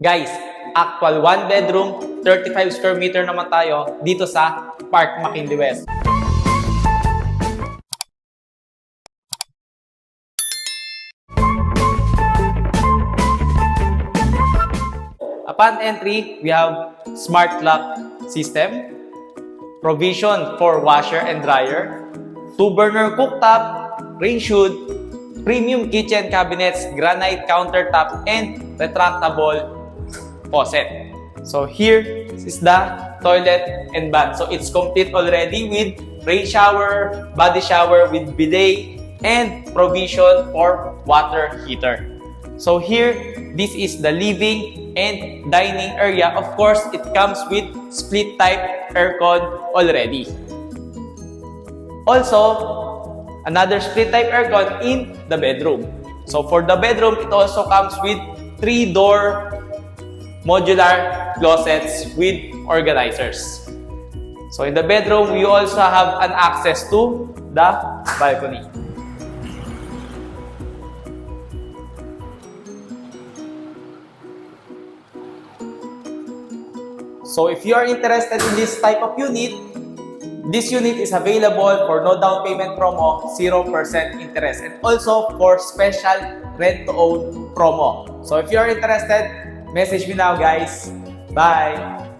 Guys, actual 1 bedroom, 35 square meter naman tayo dito sa Park McKinley West. Upon entry, we have smart lock system, provision for washer and dryer, 2-burner cooktop, range hood, premium kitchen cabinets, granite countertop, and retractable faucet. So here is the toilet and bath. So it's complete already with rain shower, body shower with bidet, and provision for water heater. So here, this is the living and dining area. Of course, it comes with split type aircon already. Also, another split type aircon in the bedroom. So for the bedroom, it also comes with 3-door modular closets with organizers. So in the bedroom, we also have an access to the balcony. So if you are interested in this type of unit, this unit is available for no down payment promo, 0% interest, and also for special rent-to-own promo. So if you are interested, message me now, guys. Bye!